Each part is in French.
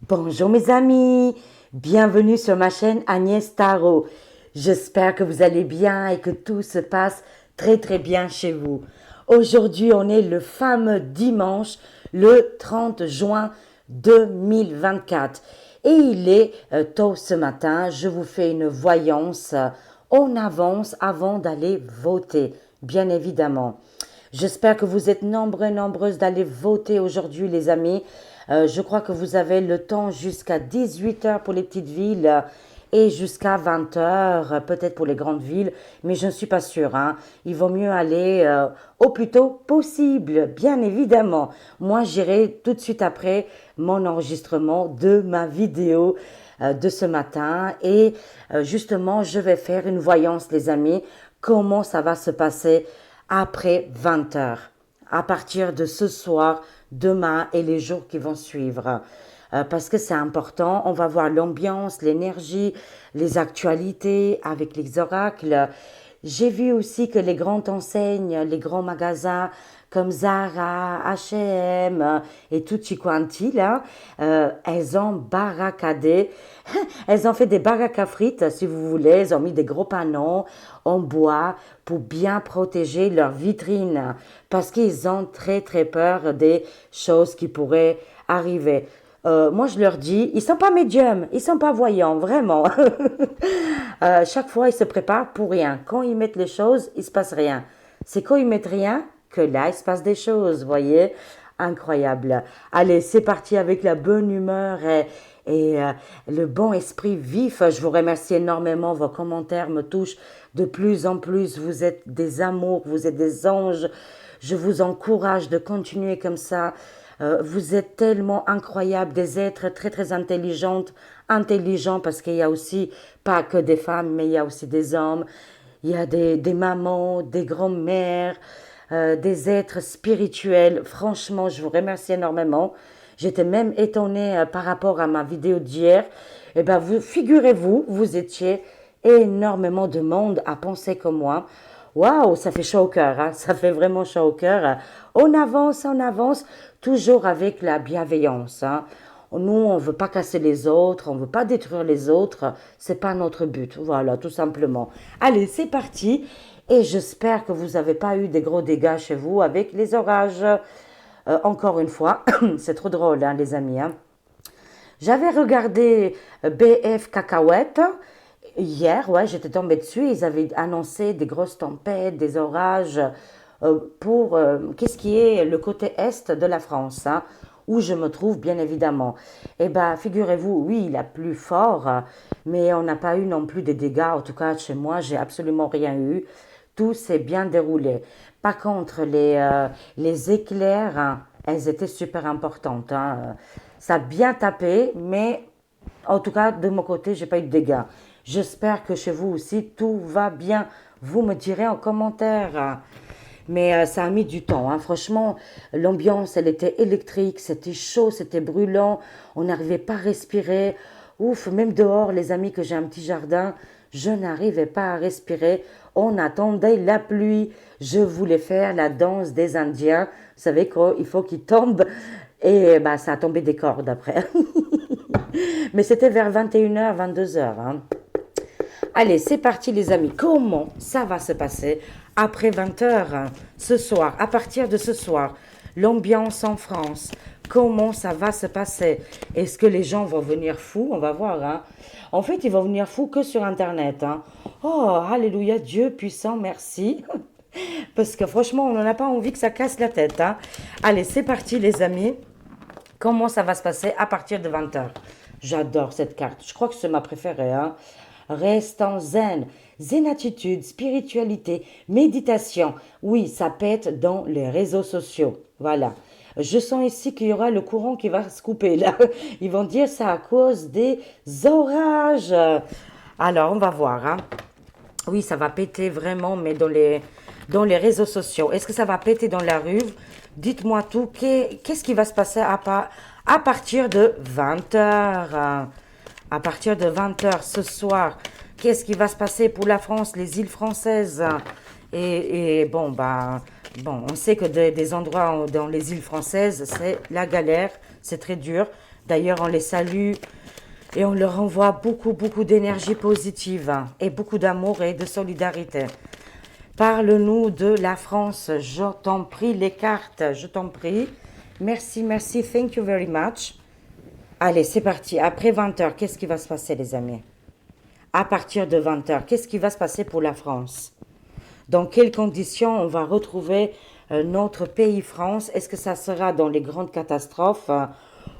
Bonjour mes amis, bienvenue sur ma chaîne Agnès Tarot. J'espère que vous allez bien et que tout se passe très bien chez vous. Aujourd'hui, on est le fameux dimanche, le 30 juin 2024. Et il est tôt ce matin, je vous fais une voyance en avance avant d'aller voter, bien évidemment. J'espère que vous êtes nombreuses d'aller voter aujourd'hui les amis. Je crois que vous avez le temps jusqu'à 18 heures pour les petites villes et jusqu'à 20 heures peut-être pour les grandes villes, mais je ne suis pas sûre. Il vaut mieux aller au plus tôt possible, bien évidemment. Moi, j'irai tout de suite après mon enregistrement de ma vidéo de ce matin et justement, je vais faire une voyance, les amis, comment ça va se passer après 20 heures, à partir de ce soir, demain et les jours qui vont suivre. Parce que c'est important, on va voir l'ambiance, l'énergie, les actualités avec les oracles. J'ai vu aussi que les grandes enseignes, les grands magasins comme Zara, H&M et tutti quanti là, elles ont barricadé, elles ont fait des baraques à frites si vous voulez, elles ont mis des gros panneaux en bois pour bien protéger leurs vitrines parce qu'ils ont très peur des choses qui pourraient arriver. Moi, je leur dis, ils sont pas médiums, ils sont pas voyants, vraiment. Chaque fois, ils se préparent pour rien. Quand ils mettent les choses, il se passe rien. C'est quand ils mettent rien que là, il se passe des choses, voyez. Incroyable. Allez, c'est parti avec la bonne humeur et le bon esprit vif. Je vous remercie énormément. Vos commentaires me touchent de plus en plus. Vous êtes des amours, vous êtes des anges. Je vous encourage de continuer comme ça. Vous êtes tellement incroyables, des êtres très intelligents parce qu'il y a aussi pas que des femmes, mais il y a aussi des hommes. Il y a des mamans, des grands-mères, des êtres spirituels. Franchement, je vous remercie énormément. J'étais même étonnée par rapport à ma vidéo d'hier. Eh ben, figurez-vous, vous étiez énormément de monde à penser comme moi. Waouh, ça fait chaud au cœur, ça fait vraiment chaud au cœur. On avance, toujours avec la bienveillance. Nous, on ne veut pas casser les autres, on ne veut pas détruire les autres, c'est pas notre but. Voilà, tout simplement. Allez, c'est parti. Et j'espère que vous n'avez pas eu des gros dégâts chez vous avec les orages. Encore une fois, c'est trop drôle, les amis. J'avais regardé BF Cacahuète. Hier, ouais, j'étais tombée dessus. Ils avaient annoncé des grosses tempêtes, des orages pour qu'est-ce qui est le côté est de la France, où je me trouve bien évidemment. Eh bien, figurez-vous, oui, il a plu fort, mais on n'a pas eu non plus des dégâts. En tout cas, chez moi, j'ai absolument rien eu. Tout s'est bien déroulé. Par contre, les éclairs, elles étaient super importantes. Ça a bien tapé, mais en tout cas, de mon côté, j'ai pas eu de dégâts. J'espère que chez vous aussi, tout va bien. Vous me direz en commentaire. Mais ça a mis du temps. Franchement, l'ambiance, elle était électrique. C'était chaud, c'était brûlant. On n'arrivait pas à respirer. Ouf, même dehors, les amis, que j'ai un petit jardin, je n'arrivais pas à respirer. On attendait la pluie. Je voulais faire la danse des Indiens. Vous savez qu'il faut qu'ils tombent. Et bah, ça a tombé des cordes après. Mais c'était vers 21 h, 22 h. Allez, c'est parti les amis. Comment ça va se passer après 20 heures ce soir, à partir de ce soir? L'ambiance en France, comment ça va se passer? Est-ce que les gens vont venir fous? On va voir. En fait, ils vont venir fous que sur Internet. Oh, alléluia, Dieu puissant, merci. Parce que franchement, on n'en a pas envie que ça casse la tête. Allez, c'est parti les amis. Comment ça va se passer à partir de 20 heures? J'adore cette carte. Je crois que c'est ma préférée. Reste en zen. Zen attitude, spiritualité, méditation. Oui, ça pète dans les réseaux sociaux. Voilà. Je sens ici qu'il y aura le courant qui va se couper là. Ils vont dire ça à cause des orages. Alors, on va voir. Oui, ça va péter vraiment, mais dans les réseaux sociaux. Est-ce que ça va péter dans la rue? Dites-moi tout. Qu'est-ce qui va se passer à partir de 20 heures? À partir de 20 heures ce soir, qu'est-ce qui va se passer pour la France, les îles françaises? Et bon, on sait que des endroits dans les îles françaises, c'est la galère, c'est très dur. D'ailleurs, on les salue et on leur envoie beaucoup, beaucoup d'énergie positive et beaucoup d'amour et de solidarité. Parle-nous de la France. Je t'en prie, les cartes, je t'en prie. Merci, merci, thank you very much. Allez, c'est parti. Après 20 heures, qu'est-ce qui va se passer, les amis? À partir de 20 heures, qu'est-ce qui va se passer pour la France? Dans quelles conditions on va retrouver notre pays France? Est-ce que ça sera dans les grandes catastrophes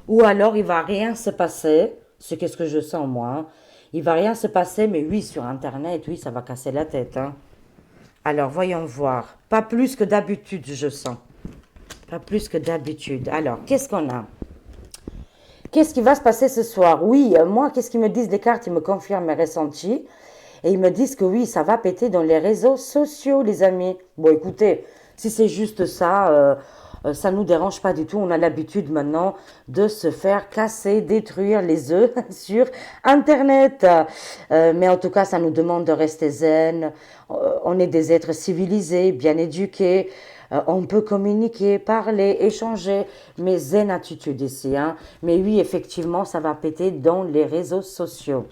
ou alors il va rien se passer? C'est qu'est-ce que je sens moi, hein. Il va rien se passer, mais oui, sur Internet, oui, ça va casser la tête, hein. Alors, voyons voir. Pas plus que d'habitude, je sens. Pas plus que d'habitude. Alors, qu'est-ce qu'on a? Qu'est-ce qui va se passer ce soir? Oui, moi, qu'est-ce qu'ils me disent les cartes? Ils me confirment mes ressentis. Et ils me disent que oui, ça va péter dans les réseaux sociaux, les amis. Bon, écoutez, si c'est juste ça, ça ne nous dérange pas du tout. On a l'habitude maintenant de se faire casser, détruire les œufs sur Internet. Mais en tout cas, ça nous demande de rester zen. On est des êtres civilisés, bien éduqués. On peut communiquer, parler, échanger, mais zen attitude ici, hein. Mais oui, effectivement, ça va péter dans les réseaux sociaux.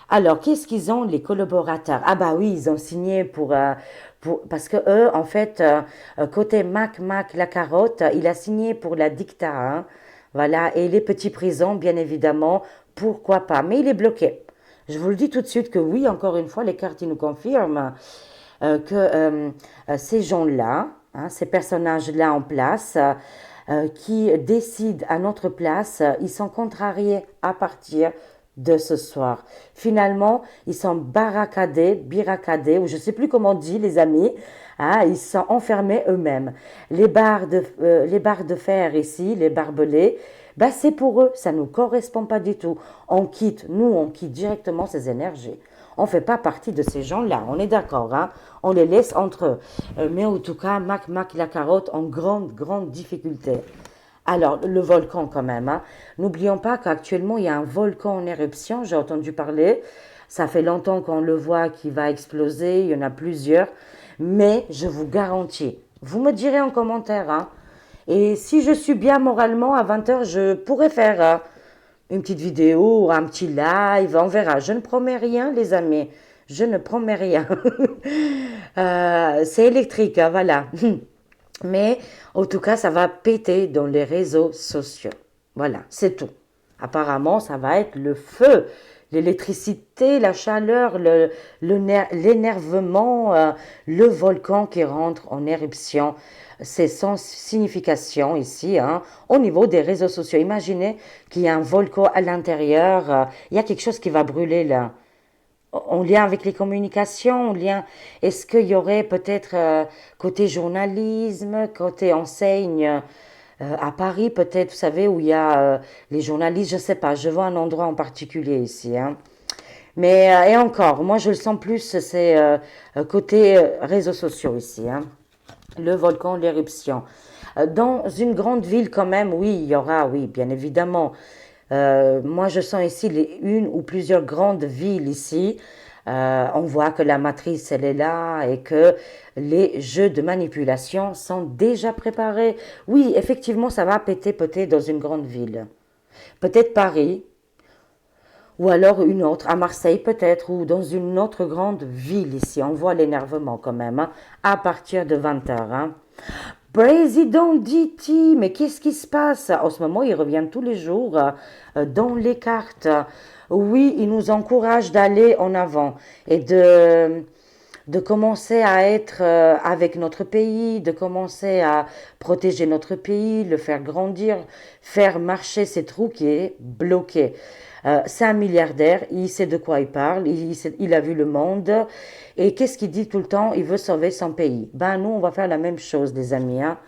Alors, qu'est-ce qu'ils ont, les collaborateurs? Ah bah oui, ils ont signé parce que eux, en fait, côté Mac la carotte, il a signé pour la dicta, hein. Voilà, et les petits prisons, bien évidemment, pourquoi pas. Mais il est bloqué. Je vous le dis tout de suite que oui, encore une fois, les cartes ils nous confirment que ces gens-là, hein, ces personnages-là en place, qui décident à notre place, ils sont contrariés à partir de ce soir. Finalement, ils sont biracadés, ou je ne sais plus comment on dit, les amis, hein, ils sont enfermés eux-mêmes. Les barres de fer ici, les barbelés, bah, c'est pour eux, ça ne nous correspond pas du tout. On quitte directement ces énergies. On ne fait pas partie de ces gens-là, on est d'accord, hein? On les laisse entre eux. Mais en tout cas, la carotte en grande, grande difficulté. Alors, le volcan quand même, hein. N'oublions pas qu'actuellement, il y a un volcan en éruption, j'ai entendu parler. Ça fait longtemps qu'on le voit qui va exploser, il y en a plusieurs. Mais je vous garantis, vous me direz en commentaire, hein. Et si je suis bien moralement, à 20 heures, je pourrais faire une petite vidéo, un petit live, on verra. Je ne promets rien, les amis. Je ne promets rien. C'est électrique, hein, voilà. Mais en tout cas, ça va péter dans les réseaux sociaux. Voilà, c'est tout. Apparemment, ça va être le feu, l'électricité, la chaleur, l'énervement, le volcan qui rentre en éruption. C'est sans signification ici, hein, au niveau des réseaux sociaux. Imaginez qu'il y a un volcan à l'intérieur, il y a quelque chose qui va brûler là. En lien avec les communications, est-ce qu'il y aurait peut-être côté journalisme, côté enseigne à Paris, peut-être, vous savez, où il y a les journalistes, je ne sais pas, je vois un endroit en particulier ici, hein. Mais, et encore, moi je le sens plus, c'est côté réseaux sociaux ici, hein. Le volcan, l'éruption. Dans une grande ville quand même, oui, il y aura, oui, bien évidemment. Moi, je sens ici une ou plusieurs grandes villes ici. On voit que la matrice, elle est là et que les jeux de manipulation sont déjà préparés. Oui, effectivement, ça va péter peut-être dans une grande ville. Peut-être Paris, ou alors une autre, à Marseille peut-être, ou dans une autre grande ville ici. On voit l'énervement quand même, hein, à partir de 20 heures, hein. Président Diti, mais qu'est-ce qui se passe? En ce moment, il revient tous les jours dans les cartes. Oui, il nous encourage d'aller en avant et de commencer à être avec notre pays, de commencer à protéger notre pays, le faire grandir, faire marcher ces trous qui est bloqué. C'est un milliardaire, il sait de quoi il parle, il a vu le monde. Et qu'est-ce qu'il dit tout le temps? Il veut sauver son pays. Ben nous, on va faire la même chose, les amis, hein.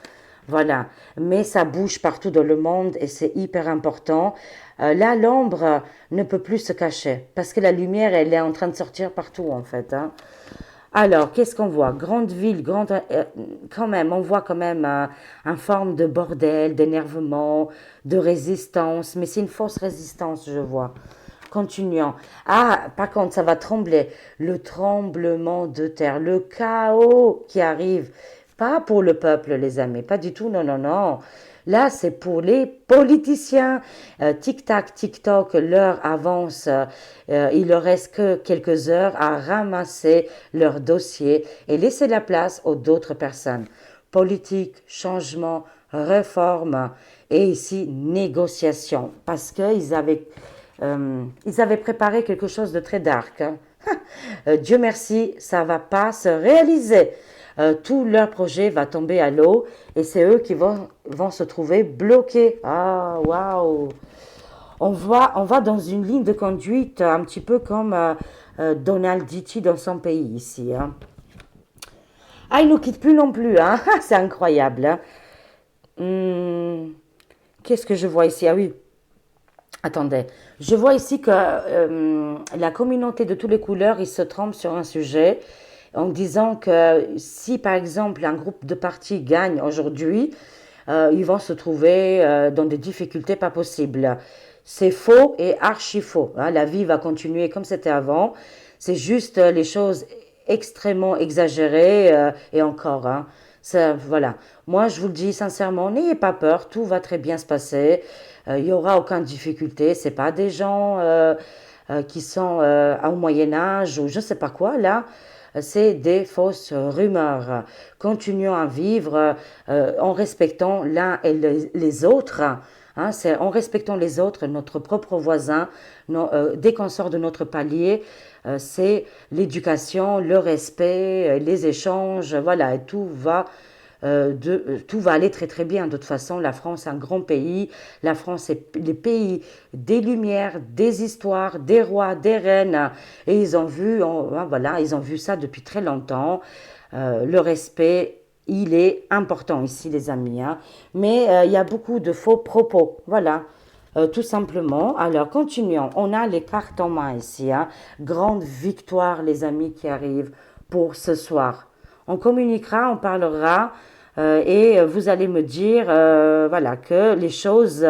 Voilà. Mais ça bouge partout dans le monde et c'est hyper important. Là, l'ombre ne peut plus se cacher parce que la lumière, elle est en train de sortir partout, en fait, hein. Alors, qu'est-ce qu'on voit? Grande ville, quand même, on voit quand même un forme de bordel, d'énervement, de résistance, mais c'est une fausse résistance, je vois. Continuons. Ah, par contre, ça va trembler. Le tremblement de terre, le chaos qui arrive. Pas pour le peuple, les amis, pas du tout, non, non, non. Là, c'est pour les politiciens. Tic-tac, tic-toc, l'heure avance. Il leur reste que quelques heures à ramasser leur dossier et laisser la place aux d'autres personnes. Politique, changement, réforme et ici négociation. Parce ils avaient préparé quelque chose de très dark, hein. Dieu merci, ça va pas se réaliser. Tout leur projet va tomber à l'eau et c'est eux qui vont se trouver bloqués. Ah, waouh! On va dans une ligne de conduite un petit peu comme Donald Ditti dans son pays ici, hein. Ah, il nous quitte plus non plus, hein. C'est incroyable, hein. Qu'est-ce que je vois ici? Ah oui, attendez. Je vois ici que la communauté de toutes les couleurs, ils se trompent sur un sujet en disant que si par exemple un groupe de partis gagne aujourd'hui, ils vont se trouver dans des difficultés pas possibles. C'est faux et archi faux, hein. La vie va continuer comme c'était avant. C'est juste les choses extrêmement exagérées et encore, hein. Voilà. Moi, je vous le dis sincèrement, n'ayez pas peur, tout va très bien se passer. Il n'y aura aucune difficulté. C'est pas des gens qui sont au Moyen Âge ou je ne sais pas quoi là. C'est des fausses rumeurs. Continuons à vivre en respectant l'un et les autres. Hein, c'est en respectant les autres, notre propre voisin, dès qu'on sort de notre palier, c'est l'éducation, le respect, les échanges, voilà, et tout va aller très très bien. De toute façon, la France est un grand pays. La France est le pays des lumières, des histoires, des rois, des reines. Et voilà, ils ont vu ça depuis très longtemps. Le respect, il est important ici, les amis, hein. Mais il y a beaucoup de faux propos. Voilà. Tout simplement. Alors, continuons. On a les cartes en main ici, hein. Grande victoire, les amis, qui arrivent pour ce soir. On communiquera, on parlera et vous allez me dire voilà, que les choses,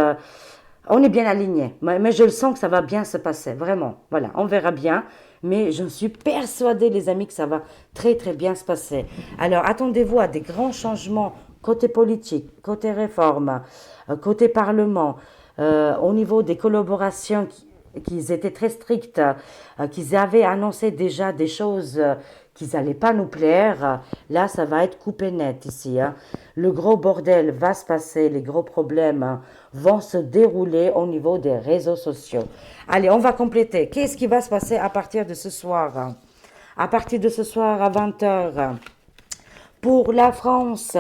on est bien alignés. Mais je le sens que ça va bien se passer, vraiment. Voilà, on verra bien. Mais je suis persuadée, les amis, que ça va très très bien se passer. Alors, attendez-vous à des grands changements côté politique, côté réforme, côté parlement, au niveau des collaborations qu'ils étaient très stricts, qu'ils avaient annoncé déjà des choses qu'ils n'allaient pas nous plaire. Là, ça va être coupé net ici, hein. Le gros bordel va se passer, les gros problèmes vont se dérouler au niveau des réseaux sociaux. Allez, on va compléter. Qu'est-ce qui va se passer à partir de ce soir? À partir de ce soir à 20 heures, pour la France,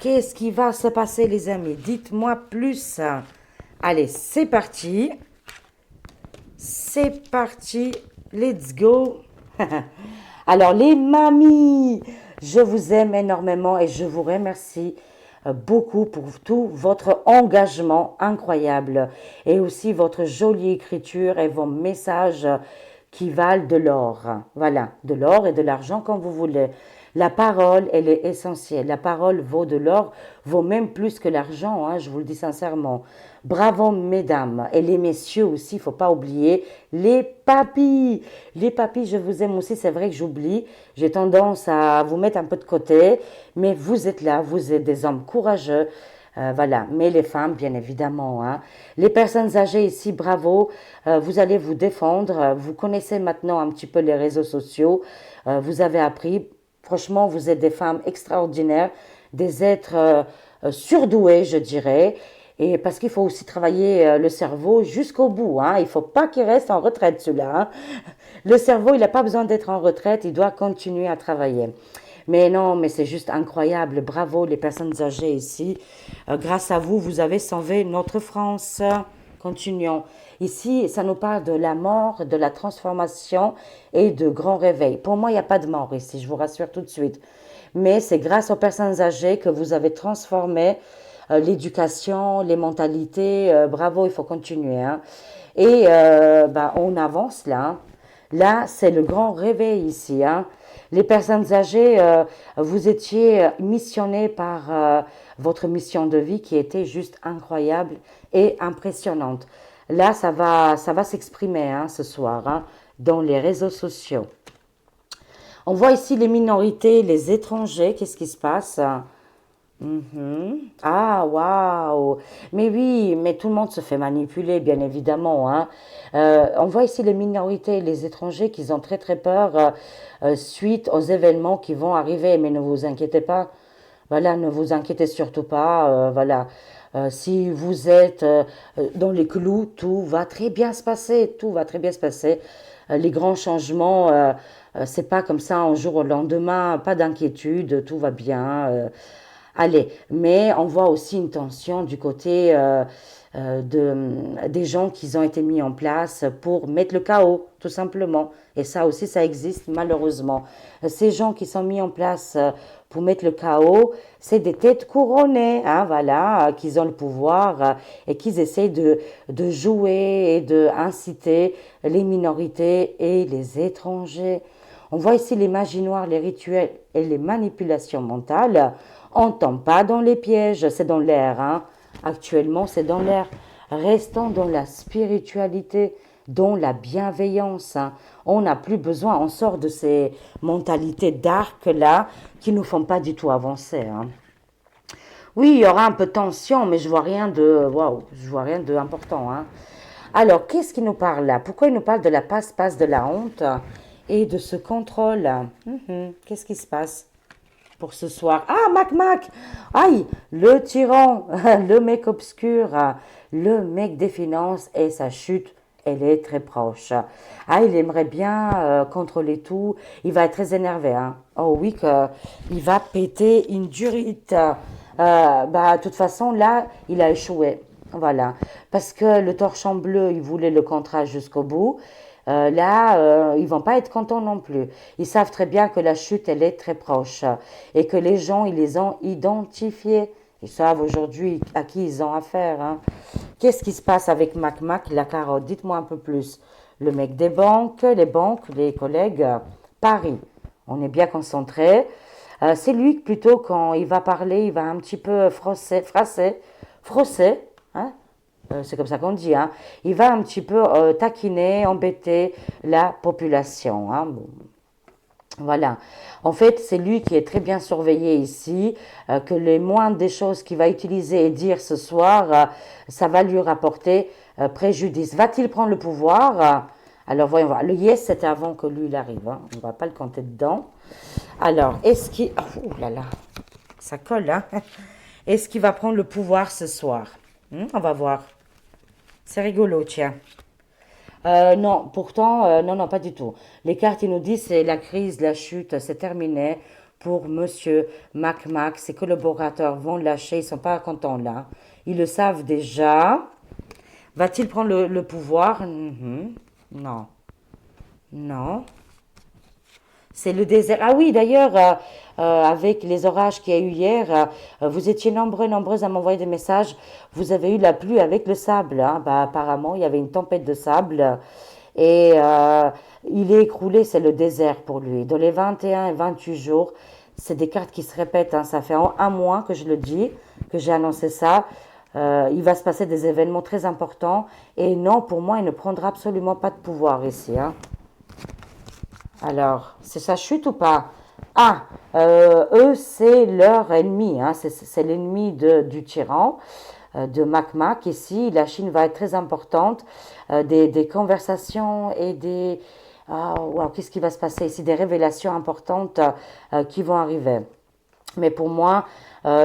qu'est-ce qui va se passer, les amis? Dites-moi plus. Allez, c'est parti. C'est parti. Let's go. Alors, les mamies, je vous aime énormément et je vous remercie beaucoup pour tout votre engagement incroyable et aussi votre jolie écriture et vos messages qui valent de l'or. Voilà, de l'or et de l'argent comme vous voulez. La parole, elle est essentielle. La parole vaut de l'or, vaut même plus que l'argent, hein, je vous le dis sincèrement. Bravo, mesdames. Et les messieurs aussi, il ne faut pas oublier. Les papis. Les papis, je vous aime aussi. C'est vrai que j'oublie. J'ai tendance à vous mettre un peu de côté. Mais vous êtes là. Vous êtes des hommes courageux. Voilà, mais les femmes, bien évidemment, hein. Les personnes âgées ici, bravo, vous allez vous défendre, vous connaissez maintenant un petit peu les réseaux sociaux, vous avez appris, franchement, vous êtes des femmes extraordinaires, des êtres surdoués, je dirais, et parce qu'il faut aussi travailler le cerveau jusqu'au bout, hein. Il ne faut pas qu'il reste en retraite, celui-là, hein. Le cerveau, il n'a pas besoin d'être en retraite, il doit continuer à travailler. Mais non, mais c'est juste incroyable. Bravo les personnes âgées ici. Grâce à vous, vous avez sauvé notre France. Continuons. Ici, ça nous parle de la mort, de la transformation et de grands réveils. Pour moi, il n'y a pas de mort ici, je vous rassure tout de suite. Mais c'est grâce aux personnes âgées que vous avez transformé l'éducation, les mentalités. Bravo, il faut continuer, hein. Et on avance là, hein. Là, c'est le grand réveil ici, hein. Les personnes âgées, vous étiez missionnées par votre mission de vie qui était juste incroyable et impressionnante. Là, ça va s'exprimer, hein, ce soir, hein, dans les réseaux sociaux. On voit ici les minorités, les étrangers, qu'est-ce qui se passe? Mhm. Ah, waouh! Mais oui, mais tout le monde se fait manipuler, bien évidemment, hein. On voit ici les minorités, les étrangers qui ont très très peur suite aux événements qui vont arriver. Mais ne vous inquiétez pas, voilà, ne vous inquiétez surtout pas, voilà. Si vous êtes dans les clous, tout va très bien se passer, tout va très bien se passer. Les grands changements, c'est pas comme ça un jour au lendemain, pas d'inquiétude, tout va bien. Allez, mais on voit aussi une tension du côté des gens qui ont été mis en place pour mettre le chaos, tout simplement. Et ça aussi, ça existe malheureusement. Ces gens qui sont mis en place pour mettre le chaos, c'est des têtes couronnées, hein, voilà, qui ont le pouvoir et qui essayent de jouer et de inciter les minorités et les étrangers. On voit ici les magies noires, les rituels et les manipulations mentales. On ne tombe pas dans les pièges, c'est dans l'air, hein. Actuellement, c'est dans l'air. Restons dans la spiritualité, dans la bienveillance, hein. On n'a plus besoin, on sort de ces mentalités dark-là qui ne nous font pas du tout avancer, hein. Oui, il y aura un peu de tension, mais je vois rien de, waouh, je vois rien de important, hein. Alors, qu'est-ce qui nous parle là? Pourquoi il nous parle de la passe-passe de la honte et de ce contrôle? Qu'est-ce qui se passe pour ce soir? Ah, Mac Mac! Aïe, le tyran, le mec obscur, le mec des finances et sa chute, elle est très proche. Ah, il aimerait bien contrôler tout. Il va être très énervé, hein. Oh oui, il va péter une durite. Bah, de toute façon, là, il a échoué. Voilà. Parce que le torchon bleu, il voulait le contrat jusqu'au bout. Là, ils vont pas être contents non plus. Ils savent très bien que la chute, elle est très proche et que les gens, ils les ont identifiés. Ils savent aujourd'hui à qui ils ont affaire, hein. Qu'est-ce qui se passe avec Mac Mac, la carotte? Dites-moi un peu plus. Le mec des banques, les collègues, Paris. On est bien concentré. C'est lui plutôt quand il va parler, il va un petit peu frosser, hein? C'est comme ça qu'on dit, hein. Il va un petit peu taquiner, embêter la population, hein. Bon, voilà. En fait, c'est lui qui est très bien surveillé ici, que les moindres des choses qu'il va utiliser et dire ce soir, ça va lui rapporter préjudice. Va-t-il prendre le pouvoir? Alors, voyons voir. Le yes, c'était avant que lui, il arrive, hein. On ne va pas le compter dedans. Alors, est-ce qu'il... Oh là là, ça colle, hein. Est-ce qu'il va prendre le pouvoir ce soir? On va voir. C'est rigolo, tiens. Non, pourtant, non, non, pas du tout. Les cartes, ils nous disent c'est la crise, la chute, c'est terminé pour Monsieur Mac Mac. Ses collaborateurs vont le lâcher, ils sont pas contents là. Ils le savent déjà. Va-t-il prendre le pouvoir? Non, non. C'est le désert. Ah oui, d'ailleurs, avec les orages qu'il y a eu hier, vous étiez nombreuses à m'envoyer des messages. Vous avez eu la pluie avec le sable, hein. Bah, apparemment, il y avait une tempête de sable et il est écroulé. C'est le désert pour lui. Dans les 21 et 28 jours, c'est des cartes qui se répètent, hein. Ça fait un mois que je le dis, que j'ai annoncé ça. Il va se passer des événements très importants. Et non, pour moi, il ne prendra absolument pas de pouvoir ici, hein. Alors, c'est sa chute ou pas? Ah, eux, c'est leur ennemi, hein, c'est l'ennemi du tyran, de Mac Mac. Ici, la Chine va être très importante. Des conversations et des... Ah, wow, qu'est-ce qui va se passer ici? Des révélations importantes qui vont arriver. Mais pour moi,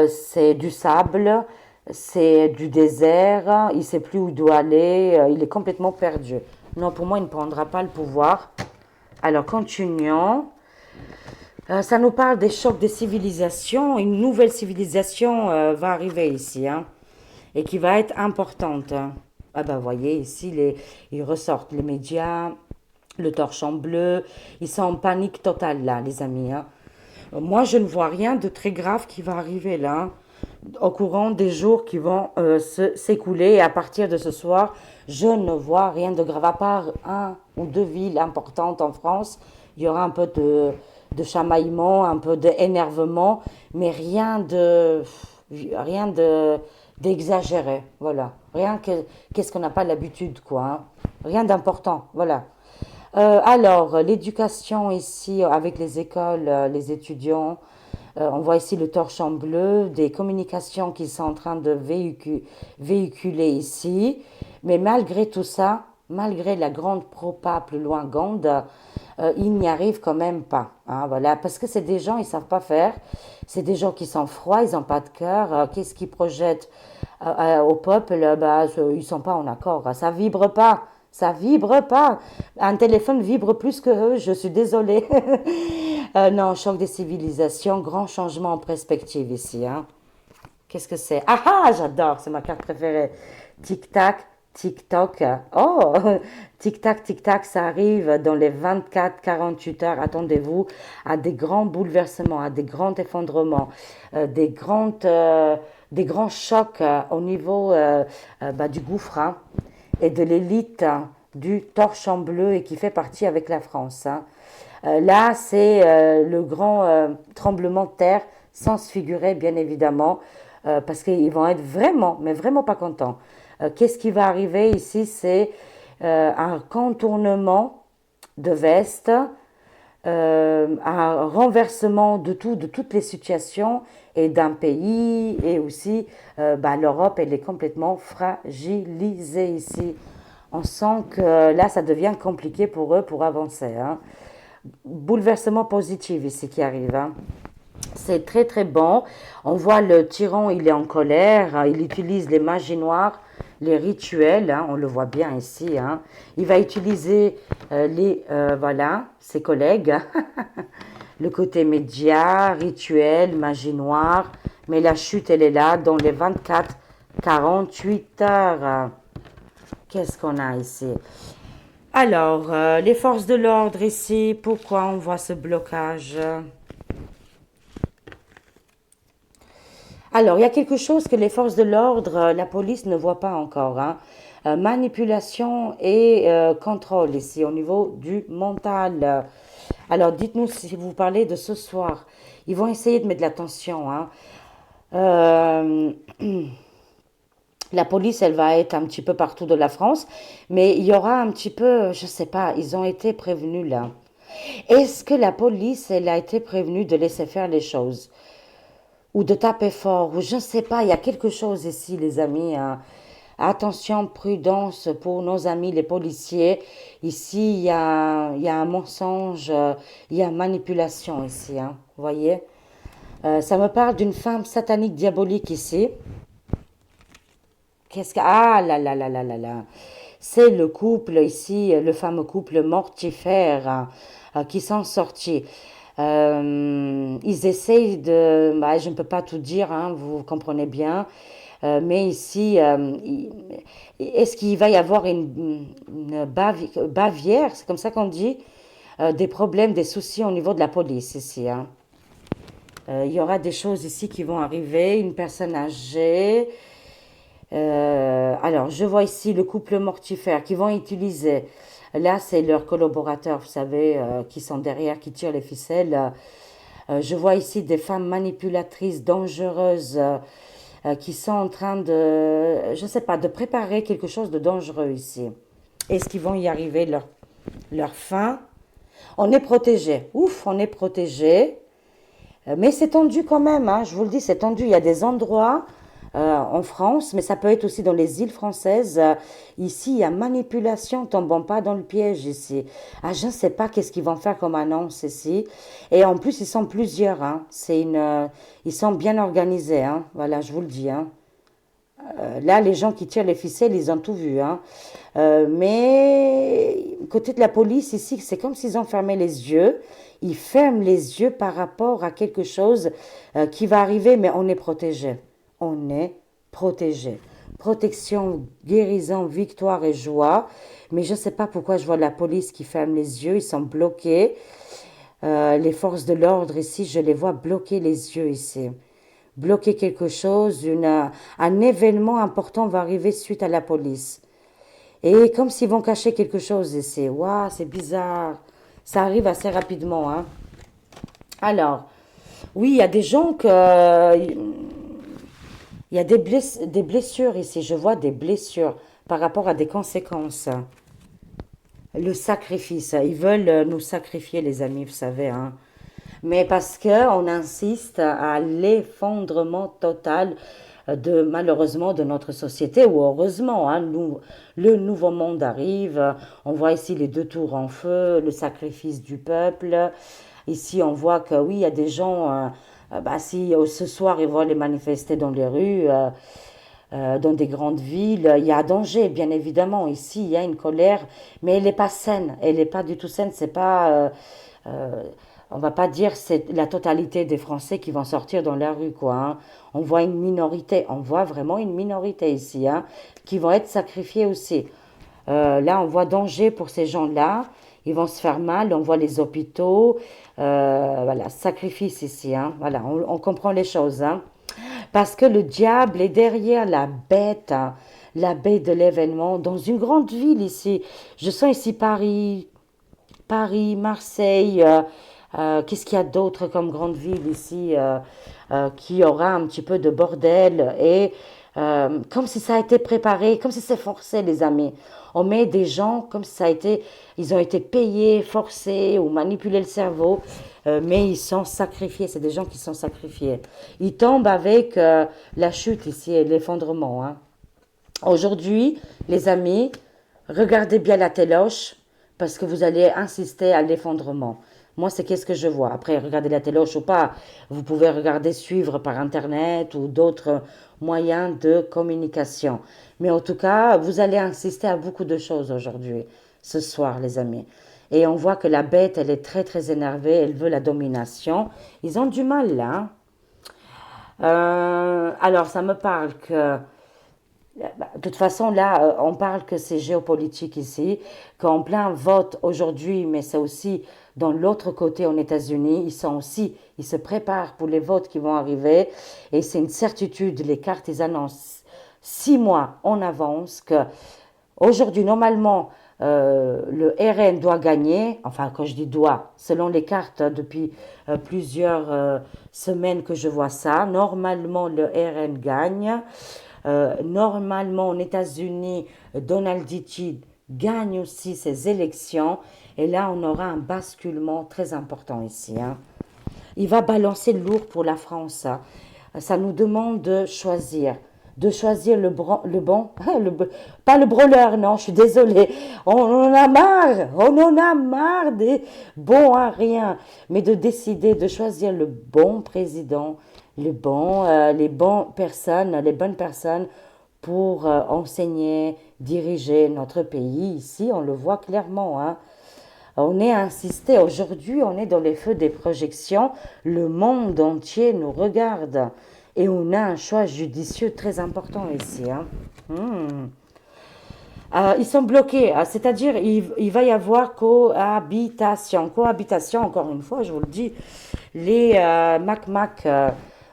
c'est du sable, c'est du désert, il ne sait plus où il doit aller, il est complètement perdu. Non, pour moi, il ne prendra pas le pouvoir. Alors, continuons. Ça nous parle des chocs des civilisations. Une nouvelle civilisation va arriver ici, hein, et qui va être importante, hein. Ah ben, voyez, ici, ils ressortent les médias, le torchon bleu. Ils sont en panique totale, là, les amis, hein. Moi, je ne vois rien de très grave qui va arriver, là, hein, au courant des jours qui vont s'écouler. Et à partir de ce soir, je ne vois rien de grave. À part un ou deux villes importantes en France, il y aura un peu de chamaillement, un peu d'énervement, mais rien de d'exagéré. Voilà. Rien que, qu'est-ce qu'on n'a pas l'habitude, quoi, hein. Rien d'important. Voilà. Alors, l'éducation ici avec les écoles, les étudiants. On voit ici le torchon bleu, des communications qui sont en train de véhiculer ici. Mais malgré tout ça, malgré la grande propale loin Gonde, ils n'y arrivent quand même pas. Hein, voilà, parce que c'est des gens, ils ne savent pas faire. C'est des gens qui sont froids, ils n'ont pas de cœur. Qu'est-ce qu'ils projettent au peuple? Bah, ils ne sont pas en accord. Ça vibre pas. Ça vibre pas. Un téléphone vibre plus que eux, je suis désolée. Non, choc des civilisations, grand changement en perspective ici. Hein. Qu'est-ce que c'est? Ah ah, j'adore, c'est ma carte préférée. Tic-tac, tic-toc. Oh, tic-tac, tic-tac, ça arrive dans les 24-48 heures. Attendez-vous à des grands bouleversements, à des grands effondrements, des grands chocs au niveau du gouffre hein, et de l'élite hein, du torchon bleu et qui fait partie avec la France. Hein. Là, c'est le grand tremblement de terre, sans se figurer, bien évidemment, parce qu'ils vont être vraiment, mais vraiment pas contents. Qu'est-ce qui va arriver ici? C'est un contournement de veste, un renversement de tout, de toutes les situations et d'un pays, et aussi l'Europe, elle est complètement fragilisée ici. On sent que là, ça devient compliqué pour eux pour avancer. Hein. Bouleversement positif ici qui arrive. Hein. C'est très très bon. On voit le tyran, il est en colère. Il utilise les magies noires, les rituels. Hein, on le voit bien ici. Hein. Il va utiliser ses collègues. Le côté média, rituel, magie noire. Mais la chute, elle est là dans les 24-48 heures. Qu'est-ce qu'on a ici? Alors, les forces de l'ordre ici, pourquoi on voit ce blocage? Alors, il y a quelque chose que les forces de l'ordre, la police ne voit pas encore. Hein. Manipulation et contrôle ici au niveau du mental. Alors, dites-nous si vous parlez de ce soir. Ils vont essayer de mettre de la tension. Hein. Euh, La police, elle va être un petit peu partout de la France, mais il y aura un petit peu, je sais pas, ils ont été prévenus là. Est-ce que la police, elle a été prévenue de laisser faire les choses? Ou de taper fort? Ou je ne sais pas, il y a quelque chose ici, les amis. Hein. Attention, prudence pour nos amis les policiers. Ici, il y a un mensonge, il y a manipulation ici. Hein, vous voyez? Ça me parle d'une femme satanique diabolique ici. Qu'est-ce que... Ah là là là là là là. C'est le couple ici, le fameux couple mortifère hein, qui sont sortis. Ils essayent de... je ne peux pas tout dire, hein, vous comprenez bien. Mais ici, est-ce qu'il va y avoir une bavière, c'est comme ça qu'on dit, des problèmes, des soucis au niveau de la police ici. Hein. Il y aura des choses ici qui vont arriver, une personne âgée. Alors, je vois ici le couple mortifère qui vont utiliser. Là, c'est leurs collaborateurs, vous savez, qui sont derrière, qui tirent les ficelles. Je vois ici des femmes manipulatrices, dangereuses, qui sont en train de, je ne sais pas, de préparer quelque chose de dangereux ici. Est-ce qu'ils vont y arriver leur fin? On est protégé. Ouf, on est protégé. Mais c'est tendu quand même, hein, je vous le dis, c'est tendu. Il y a des endroits en France, mais ça peut être aussi dans les îles françaises. Ici, il y a manipulation, tombons pas dans le piège ici. Ah, je ne sais pas qu'est-ce qu'ils vont faire comme annonce ici. Et en plus, ils sont plusieurs. Hein. Ils sont bien organisés. Hein. Voilà, je vous le dis. Hein. Là, les gens qui tirent les ficelles, ils ont tout vu. Hein. Mais côté de la police, ici, c'est comme s'ils ont fermé les yeux. Ils ferment les yeux par rapport à quelque chose qui va arriver, mais on est protégé. On est protégé. Protection, guérison, victoire et joie. Mais je ne sais pas pourquoi je vois la police qui ferme les yeux. Ils sont bloqués. Les forces de l'ordre ici, je les vois bloquer les yeux ici. Bloquer quelque chose, un événement important va arriver suite à la police. Et comme s'ils vont cacher quelque chose ici. Waouh, c'est bizarre. Ça arrive assez rapidement. Hein. Alors, oui, il y a des gens que... Il y a des blessures ici. Je vois des blessures par rapport à des conséquences. Le sacrifice. Ils veulent nous sacrifier, les amis, vous savez. Hein. Mais parce qu'on insiste à l'effondrement total malheureusement de notre société, ou heureusement, hein, le nouveau monde arrive, on voit ici les deux tours en feu, le sacrifice du peuple, ici on voit que oui, il y a des gens, bah, si ce soir ils vont les manifester dans les rues, dans des grandes villes, il y a danger, bien évidemment, ici il y a une colère, mais elle n'est pas saine, elle n'est pas du tout saine, c'est pas... euh, on va pas dire c'est la totalité des Français qui vont sortir dans la rue, quoi, hein. On voit une minorité, on voit vraiment une minorité ici, hein, qui vont être sacrifiés aussi. Là, on voit danger pour ces gens-là. Ils vont se faire mal, on voit les hôpitaux. Voilà, sacrifice ici, hein. Voilà, on comprend les choses, hein. Parce que le diable est derrière la bête, hein, la bête de l'événement, dans une grande ville ici. Je sens ici Paris, Marseille, qu'est-ce qu'il y a d'autre comme grande ville ici qui aura un petit peu de bordel et comme si ça a été préparé, comme si c'est forcé les amis. On met des gens comme si ça a été, ils ont été payés, forcés ou manipulés le cerveau, mais ils sont sacrifiés, c'est des gens qui sont sacrifiés. Ils tombent avec la chute ici et l'effondrement, hein. Aujourd'hui, les amis, regardez bien la téloche parce que vous allez insister à l'effondrement. Moi, c'est qu'est-ce que je vois. Après, regardez la téloche ou pas, vous pouvez regarder, suivre par Internet ou d'autres moyens de communication. Mais en tout cas, vous allez insister à beaucoup de choses aujourd'hui, ce soir, les amis. Et on voit que la bête, elle est très, très énervée, elle veut la domination. Ils ont du mal là, hein. Alors, ça me parle que de toute façon, là, on parle que c'est géopolitique ici, qu'en plein vote aujourd'hui, mais c'est aussi dans l'autre côté en États-Unis, ils se préparent pour les votes qui vont arriver, et c'est une certitude, les cartes, ils annoncent 6 mois en avance que aujourd'hui, normalement, le RN doit gagner, enfin, quand je dis doit, selon les cartes, depuis plusieurs semaines que je vois ça, normalement, le RN gagne. Normalement, aux États-Unis, Donald Trump gagne aussi ses élections. Et là, on aura un basculement très important ici, hein. Il va balancer lourd pour la France, hein. Ça nous demande de choisir le bon, pas le brûleur, non, je suis désolée. On en a marre des bons à rien, mais de décider de choisir le bon président, les bonnes personnes pour enseigner, diriger notre pays. Ici, on le voit clairement, hein. On est insisté, aujourd'hui, on est dans les feux des projections, le monde entier nous regarde et on a un choix judicieux très important ici, hein. Hmm. Ils sont bloqués, c'est-à-dire il va y avoir cohabitation. Cohabitation, encore une fois, je vous le dis, les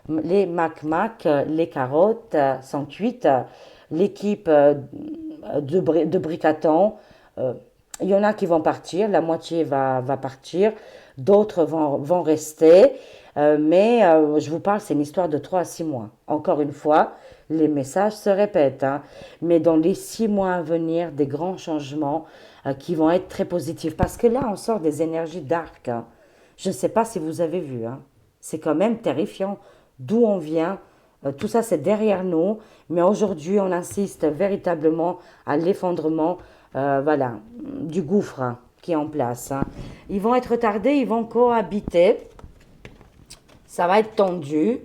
les carottes sont cuites. L'équipe de Bricaton, euh, il y en a qui vont partir, la moitié va partir, d'autres vont rester. Mais je vous parle, c'est une histoire de 3 à 6 mois. Encore une fois, les messages se répètent, hein. Mais dans les 6 mois à venir, des grands changements qui vont être très positifs. Parce que là, on sort des énergies dark, hein. Je ne sais pas si vous avez vu, hein. C'est quand même terrifiant d'où on vient. Tout ça, c'est derrière nous. Mais aujourd'hui, on insiste véritablement à l'effondrement, voilà, du gouffre, hein, qui est en place, hein. Ils vont être retardés, ils vont cohabiter. Ça va être tendu.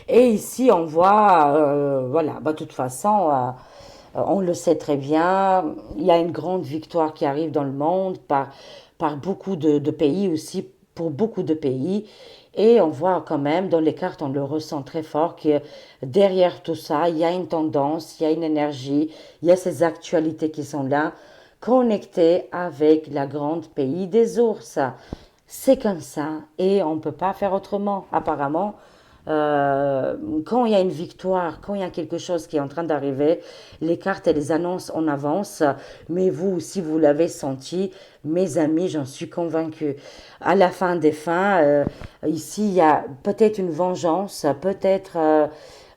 Et ici, on voit, voilà, bah, de toute façon, on le sait très bien, il y a une grande victoire qui arrive dans le monde par beaucoup de pays aussi, pour beaucoup de pays. Et on voit quand même, dans les cartes, on le ressent très fort, que derrière tout ça, il y a une tendance, il y a une énergie, il y a ces actualités qui sont là, connectées avec la grande pays des ours. C'est comme ça et on ne peut pas faire autrement, apparemment. Quand il y a une victoire, quand il y a quelque chose qui est en train d'arriver, les cartes, elles les annoncent en avance. Mais vous, si vous l'avez senti, mes amis, j'en suis convaincue. À la fin des fins, ici, il y a peut-être une vengeance, peut-être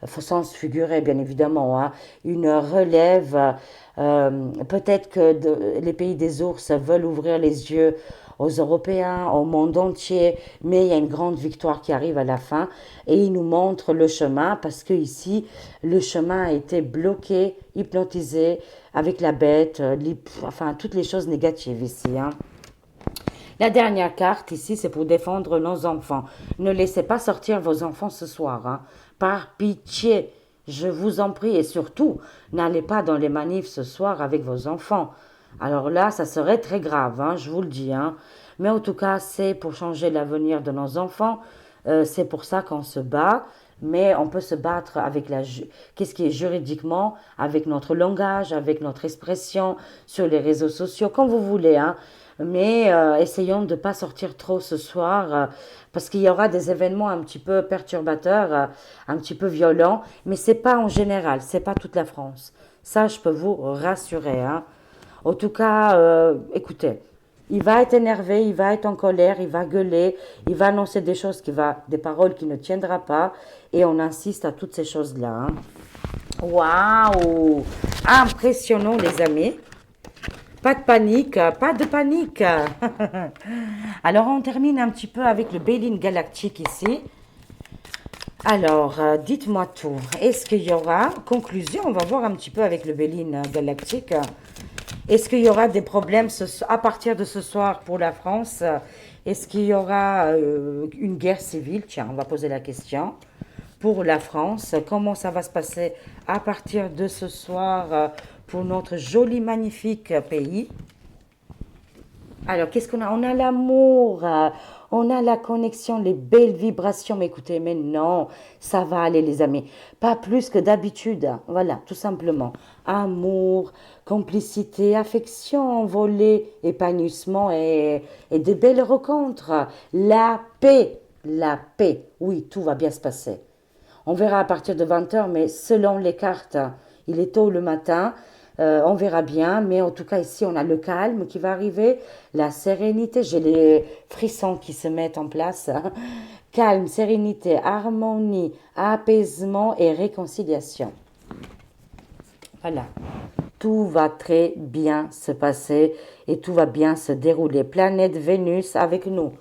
sens figuré bien évidemment, hein, une relève. Peut-être que les pays des ours veulent ouvrir les yeux aux Européens, au monde entier, mais il y a une grande victoire qui arrive à la fin et ils nous montrent le chemin parce que ici, le chemin a été bloqué, hypnotisé avec la bête, enfin toutes les choses négatives ici, hein. La dernière carte ici, c'est pour défendre nos enfants. Ne laissez pas sortir vos enfants ce soir, hein. Par pitié, je vous en prie. Et surtout, n'allez pas dans les manifs ce soir avec vos enfants. Alors là, ça serait très grave, hein, je vous le dis, hein. Mais en tout cas, c'est pour changer l'avenir de nos enfants. C'est pour ça qu'on se bat. Mais on peut se battre avec qu'est-ce qui est juridiquement, avec notre langage, avec notre expression sur les réseaux sociaux, comme vous voulez, hein. Mais essayons de ne pas sortir trop ce soir parce qu'il y aura des événements un petit peu perturbateurs, un petit peu violents. Mais c'est pas en général, c'est pas toute la France. Ça, je peux vous rassurer, hein. En tout cas, écoutez, il va être énervé, il va être en colère, il va gueuler, il va annoncer des paroles qui ne tiendra pas, et on insiste à toutes ces choses-là, hein. Waouh! Impressionnant, les amis. Pas de panique, pas de panique. Alors, on termine un petit peu avec le Béline galactique ici. Alors, dites-moi tout. Est-ce qu'il y aura, conclusion, on va voir un petit peu avec le Béline galactique. Est-ce qu'il y aura des problèmes à partir de ce soir pour la France? Est-ce qu'il y aura une guerre civile? Tiens, on va poser la question. Pour la France, comment ça va se passer à partir de ce soir pour notre joli, magnifique pays? Alors, qu'est-ce qu'on a? On a l'amour, on a la connexion, les belles vibrations. Mais écoutez, mais non, ça va aller, les amis. Pas plus que d'habitude. Voilà, tout simplement. Amour, complicité, affection envolée, épanouissement et de belles rencontres. La paix, la paix. Oui, tout va bien se passer. On verra à partir de 20h, mais selon les cartes, il est tôt le matin. On verra bien, mais en tout cas ici on a le calme qui va arriver, la sérénité, j'ai les frissons qui se mettent en place. Calme, sérénité, harmonie, apaisement et réconciliation. Voilà, tout va très bien se passer et tout va bien se dérouler. Planète Vénus avec nous.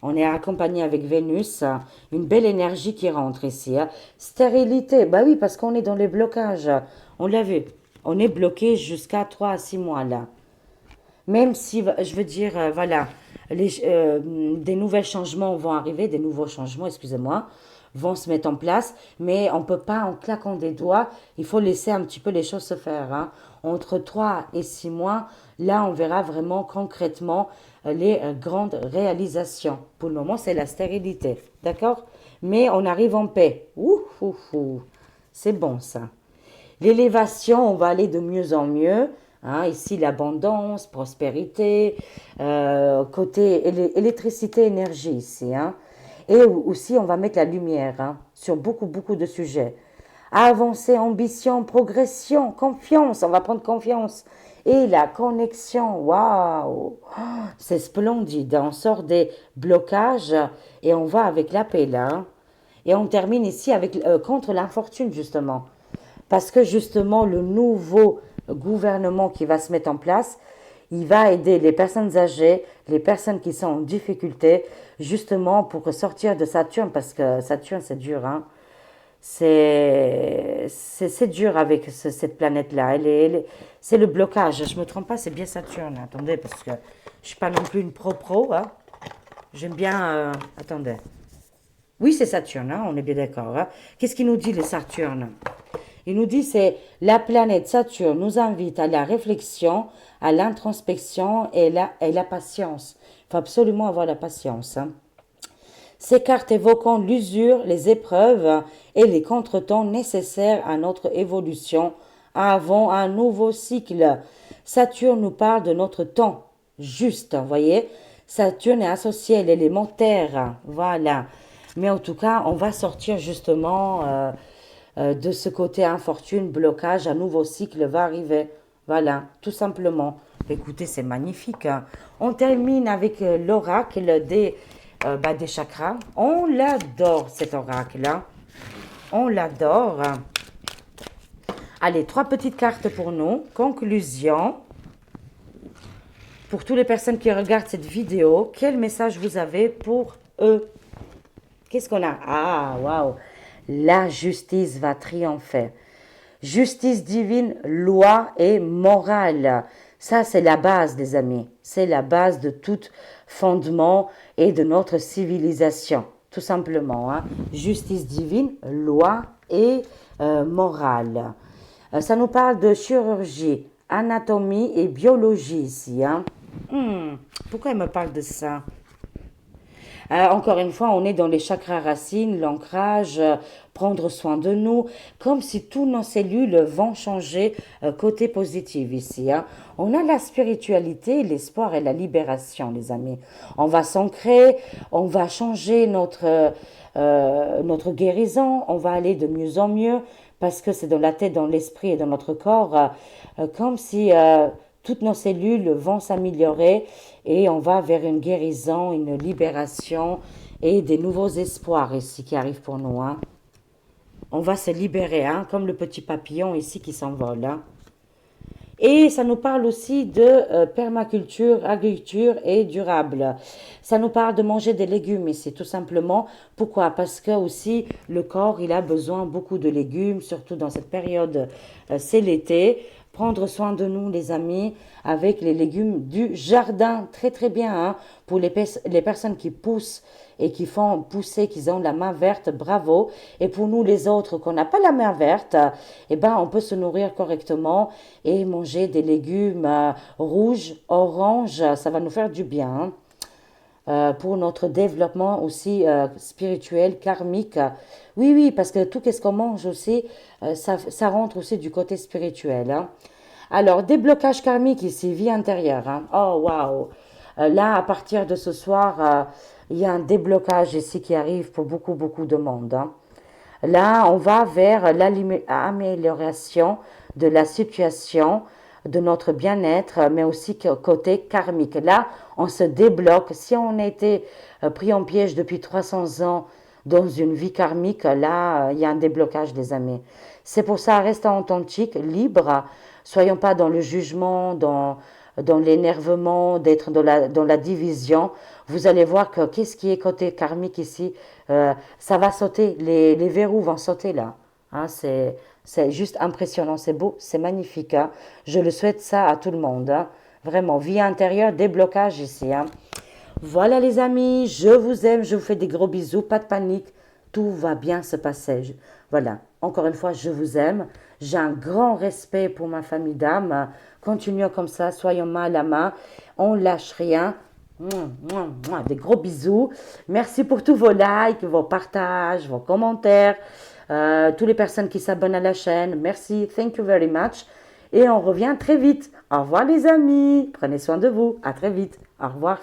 On est accompagné avec Vénus, une belle énergie qui rentre ici, hein. Stérilité, bah oui, parce qu'on est dans les blocages, on l'a vu. On est bloqué jusqu'à 3 à 6 mois là. Même si, je veux dire, voilà, des nouveaux changements vont arriver, des nouveaux changements, excusez-moi, vont se mettre en place, mais on ne peut pas, en claquant des doigts, il faut laisser un petit peu les choses se faire, hein. Entre 3 et 6 mois, là, on verra vraiment concrètement les grandes réalisations. Pour le moment, c'est la stérilité, d'accord? Mais on arrive en paix. Ouh, ouh, ouh. C'est bon ça. L'élévation, on va aller de mieux en mieux, hein. Ici, l'abondance, prospérité, côté électricité, énergie ici, hein. Et aussi, on va mettre la lumière, hein, sur beaucoup, beaucoup de sujets. Avancer, ambition, progression, confiance, on va prendre confiance. Et la connexion, waouh, c'est splendide. On sort des blocages et on va avec la paix là, hein. Et on termine ici avec contre l'infortune justement. Parce que justement, le nouveau gouvernement qui va se mettre en place, il va aider les personnes âgées, les personnes qui sont en difficulté, justement pour sortir de Saturne, parce que Saturne, c'est dur, hein. C'est dur avec cette planète-là. C'est le blocage. Je ne me trompe pas, c'est bien Saturne. Attendez, parce que je ne suis pas non plus une pro-pro, hein. J'aime bien... attendez. Oui, c'est Saturne, hein, on est bien d'accord, hein. Qu'est-ce qu'il nous dit, le Saturne? Il nous dit c'est la planète Saturne nous invite à la réflexion, à l'introspection et la patience. Il faut absolument avoir la patience, hein. Ces cartes évoquant l'usure, les épreuves et les contretemps nécessaires à notre évolution avant un nouveau cycle. Saturne nous parle de notre temps juste, vous voyez. Saturne est associé à l'élément terre, voilà. Mais en tout cas, on va sortir justement de ce côté infortune, blocage, un nouveau cycle va arriver. Voilà, tout simplement. Écoutez, c'est magnifique, hein. On termine avec l'oracle des chakras. On l'adore, cet oracle-là. On l'adore. Allez, 3 petites cartes pour nous. Conclusion. Pour toutes les personnes qui regardent cette vidéo, quel message vous avez pour eux? Qu'est-ce qu'on a? Ah, waouh! La justice va triompher. Justice divine, loi et morale. Ça, c'est la base, les amis. C'est la base de tout fondement et de notre civilisation, tout simplement. Hein. Justice divine, loi et morale. Ça nous parle de chirurgie, anatomie et biologie ici. Hein. Pourquoi il me parle de ça? Encore une fois, on est dans les chakras racines, l'ancrage, prendre soin de nous, comme si toutes nos cellules vont changer côté positif ici. Hein. On a la spiritualité, l'espoir et la libération, les amis. On va s'ancrer, on va changer notre guérison, on va aller de mieux en mieux parce que c'est dans la tête, dans l'esprit et dans notre corps, comme si toutes nos cellules vont s'améliorer et on va vers une guérison, une libération et des nouveaux espoirs ici qui arrivent pour nous. Hein. On va se libérer, hein, comme le petit papillon ici qui s'envole. Hein. Et ça nous parle aussi de permaculture, agriculture et durable. Ça nous parle de manger des légumes ici, tout simplement. Pourquoi? Parce que aussi le corps, il a besoin beaucoup de légumes, surtout dans cette période, c'est l'été. Prendre soin de nous, les amis, avec les légumes du jardin. Très, très bien, hein, pour les personnes qui poussent et qui font pousser, qui ont la main verte, bravo. Et pour nous, les autres, qu'on n'a pas la main verte, eh ben, on peut se nourrir correctement et manger des légumes rouges, oranges. Ça va nous faire du bien. Hein. Pour notre développement aussi spirituel, karmique. Oui, oui, parce que tout ce qu'on mange aussi, ça rentre aussi du côté spirituel. Hein. Alors, déblocage karmique ici, vie intérieure. Hein. Oh, waouh! Là, à partir de ce soir, il y a un déblocage ici qui arrive pour beaucoup, beaucoup de monde. Hein. Là, on va vers l'amélioration de la situation, de notre bien-être, mais aussi côté karmique. Là, on se débloque. Si on a été pris en piège depuis 300 ans dans une vie karmique, là, il y a un déblocage, les amis. C'est pour ça, restons authentiques, libres. Soyons pas dans le jugement, dans l'énervement, d'être dans la division. Vous allez voir que qu'est-ce qui est côté karmique ici, ça va sauter, les verrous vont sauter là. Hein, c'est juste impressionnant, c'est beau, c'est magnifique. Hein. Je le souhaite ça à tout le monde. Hein. Vraiment, vie intérieure, déblocage ici. Hein. Voilà les amis, je vous aime, je vous fais des gros bisous, pas de panique, tout va bien se passer. Voilà, encore une fois, je vous aime. J'ai un grand respect pour ma famille d'âme. Continuons comme ça, soyons main à la main, on lâche rien. Des gros bisous. Merci pour tous vos likes, vos partages, vos commentaires. Toutes les personnes qui s'abonnent à la chaîne. Merci, thank you very much. Et on revient très vite. Au revoir les amis. Prenez soin de vous. À très vite. Au revoir.